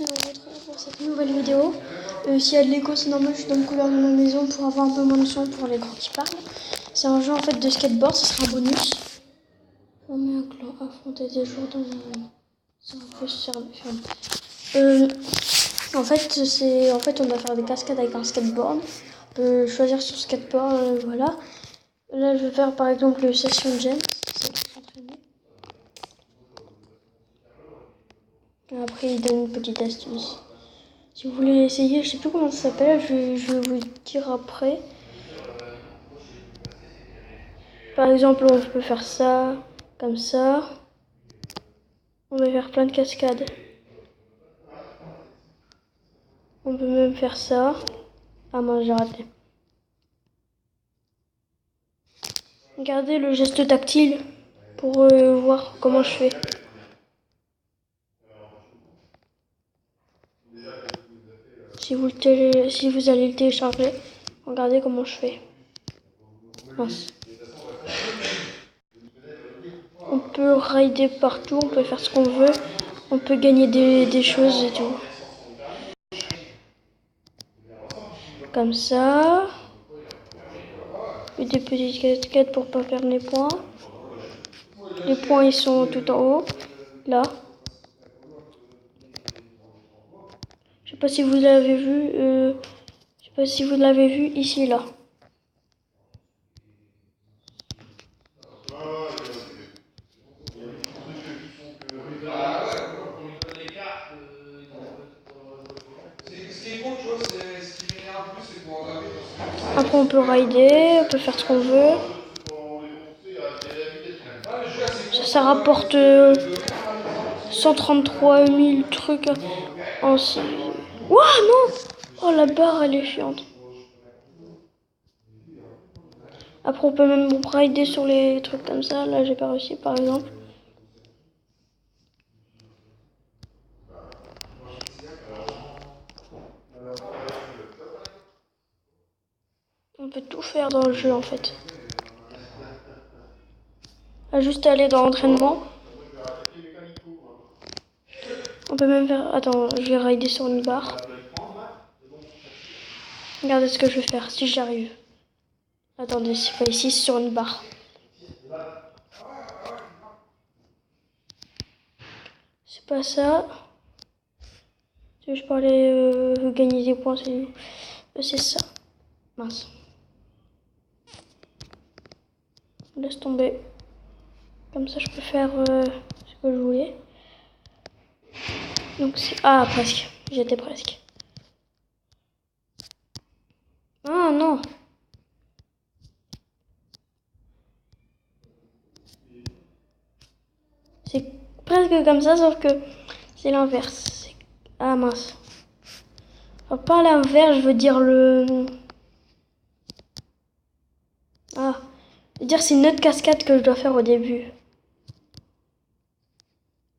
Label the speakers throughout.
Speaker 1: tous de vous retrouver pour cette nouvelle vidéo. S'il y a de l'écho, c'est normal, je suis dans le couloir de ma maison pour avoir un peu moins de son pour les grands qui parlent. C'est un jeu en fait de skateboard, ce sera un bonus. Former un clan, affronter des joueurs dans un... C'est un peu fermé. En fait, on doit faire des cascades avec un skateboard. On peut choisir son skateboard, voilà. Là, je vais faire par exemple le session jump, c'est ça qui s'entraîner. Après, il donne une petite astuce. Si vous voulez essayer, je sais plus comment ça s'appelle, je vais vous le dire après. Par exemple, on peut faire ça, comme ça. On peut faire plein de cascades. On peut même faire ça. Ah mince, j'ai raté. Regardez le geste tactile pour voir comment je fais. Si vous allez le télécharger, regardez comment je fais. Mince. On peut rider partout, on peut faire ce qu'on veut. On peut gagner des choses et tout. Comme ça. Et des petites cascades pour pas perdre les points. Les points ils sont tout en haut. Là. Je sais pas si vous l'avez vu. Je sais pas si vous l'avez vu ici là. Après on peut rider, on peut faire ce qu'on veut. Ça rapporte 133 000 trucs en... Ouah non! Oh la barre elle est chiante. Après on peut même rider sur les trucs comme ça. Là j'ai pas réussi par exemple. On peut tout faire dans le jeu en fait. Juste aller dans l'entraînement. On peut même faire... Attends, je vais rider sur une barre. Regardez ce que je vais faire si j'y arrive. Attendez, c'est pas ici, c'est sur une barre. C'est pas ça. Si je parlais gagner des points, c'est ça. Mince. Laisse tomber. Comme ça, je peux faire ce que je voulais. Donc c'est... Ah, presque. J'étais presque. Ah non. C'est presque comme ça, sauf que c'est l'inverse. Ah mince. Enfin, pas l'inverse, je veux dire le... Ah. Je veux dire c'est une autre cascade que je dois faire au début.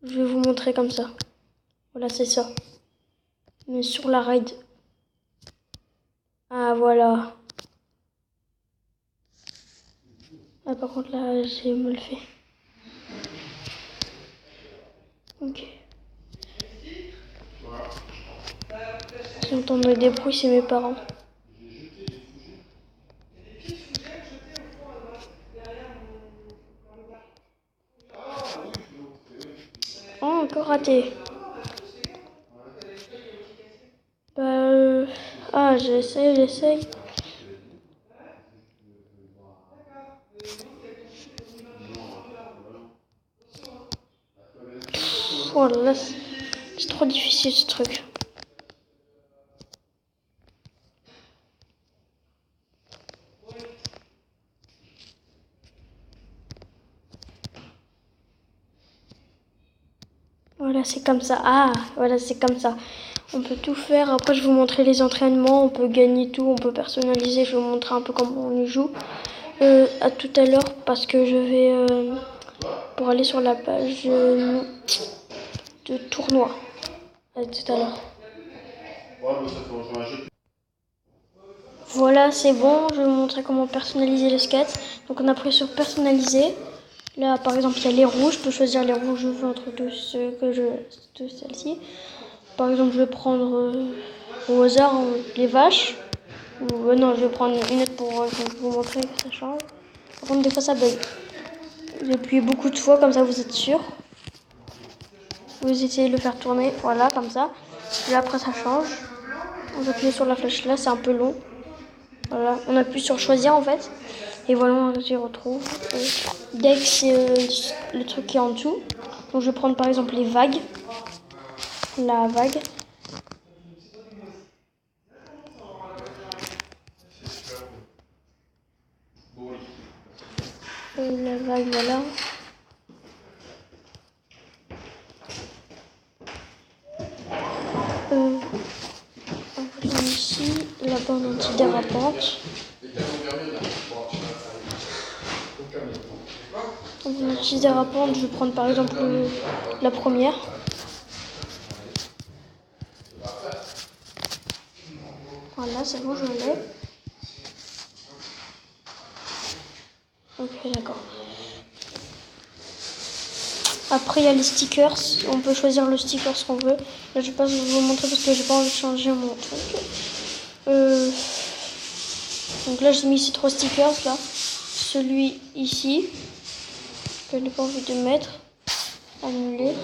Speaker 1: Je vais vous montrer comme ça. Voilà, c'est ça. Mais sur la ride. Ah, voilà. Ah, par contre, là, j'ai mal fait. Ok. Si on entend des bruits, c'est mes parents. Oh, encore raté. Ah, j'essaye. Oh là là, c'est trop difficile ce truc. Voilà, c'est comme ça. Ah, voilà, c'est comme ça. On peut tout faire. Après, je vais vous montrer les entraînements. On peut gagner tout. On peut personnaliser. Je vais vous montrer un peu comment on y joue. À tout à l'heure parce que je vais pour aller sur la page de tournoi. À tout à l'heure. Voilà, c'est bon. Je vais vous montrer comment personnaliser le skate. Donc, on a pris sur personnaliser. Là, par exemple, il y a les rouges. Je peux choisir les rouges entre tous ceux que je... Tous celles-ci. Par exemple, je vais prendre au hasard les vaches. Ou non, je vais prendre une autre pour vous montrer que ça change. Par contre, des fois ça bug. Vous appuyez beaucoup de fois, comme ça vous êtes sûr. Vous essayez de le faire tourner, voilà, comme ça. Et après ça change. On appuie sur la flèche là, c'est un peu long. Voilà, on appuie sur choisir en fait. Et voilà, on s'y retrouve. Deck, c'est le truc qui est en dessous. Donc je vais prendre par exemple les vagues. La vague. La vague, voilà. Ici, la bande antidérapante. Antidérapante, je vais prendre par exemple la première. Voilà, c'est bon, je l'ai. Ok, d'accord. Après, il y a les stickers. On peut choisir le sticker qu'on veut. Là, je ne vais pas vous montrer parce que j'ai pas envie de changer mon truc. Donc là, j'ai mis ces 3 stickers là. Celui ici, que je n'ai pas envie de mettre. Annuler.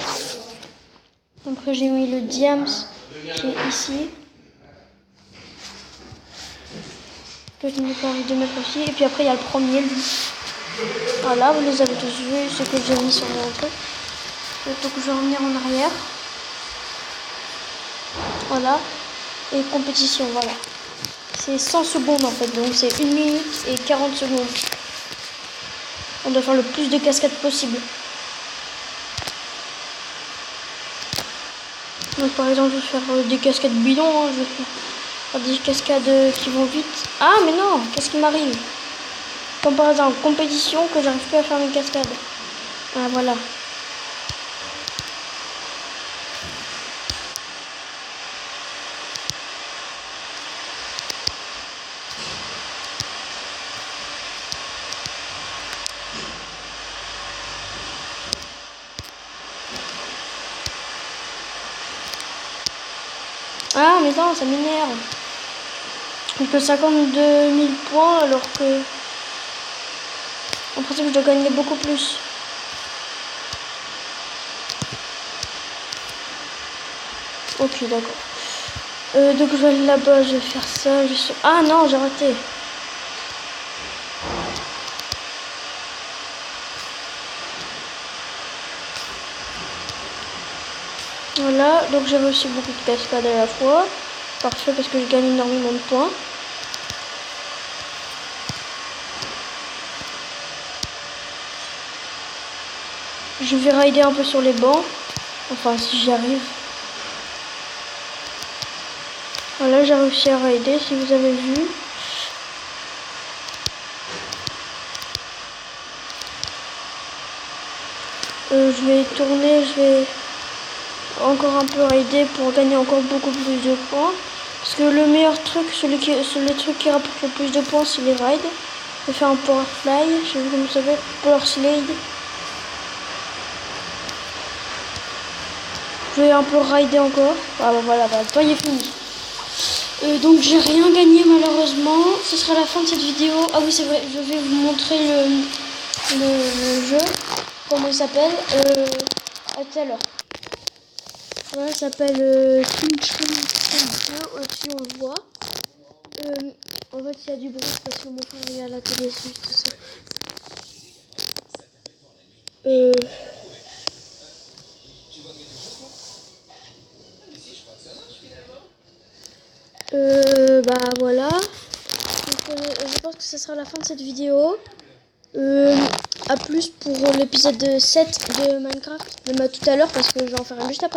Speaker 1: Après, j'ai mis le Diams qui est ici. Que je n'ai pas envie de mettre aussi. Et puis après, il y a le premier, lui. Voilà, vous les avez tous vus, ce que j'ai mis sur mon truc. Donc je vais revenir en arrière. Voilà. Et compétition, voilà. C'est 100 secondes en fait, donc c'est 1 minute et 40 secondes. On doit faire le plus de cascades possible. Donc par exemple, je vais faire des cascades bidons, hein. Je vais faire des cascades qui vont vite. Ah mais non, qu'est-ce qui m'arrive? Comme par exemple en compétition que j'arrive plus à faire mes cascades. Ah voilà. Ah mais non, ça m'énerve. J'ai que 52 000 points alors que en principe je dois gagner beaucoup plus. Ok, d'accord. Donc je vais aller là-bas, je vais faire ça. Ah non, j'ai raté. Voilà, donc j'avais aussi beaucoup de cascades à la fois. Parfait parce que je gagne énormément de points. Je vais rider un peu sur les bancs. Enfin, si j'y arrive. Voilà, j'ai réussi à rider, si vous avez vu. Je vais tourner, je vais encore un peu rider pour gagner encore beaucoup plus de points. Parce que le meilleur truc, le truc qui rapporte le plus de points, c'est les rides. Je vais faire un power fly, je sais pas comment ça s'appelle, power slide. Je vais un peu rider encore. Ah bah voilà, bah, le temps est fini. Donc j'ai rien gagné malheureusement. Ce sera la fin de cette vidéo. Ah oui c'est vrai, je vais vous montrer le jeu. Comment il s'appelle à tout à l'heure. Voilà, ça s'appelle Twitch. Aussi on le voit. En fait il y a du bruit parce que mon frère est à la télé, c'est tout ça. Bah voilà. Donc, je pense que ce sera la fin de cette vidéo. A plus pour l'épisode 7 de Minecraft. Même à tout à l'heure parce que je vais en faire un juste après.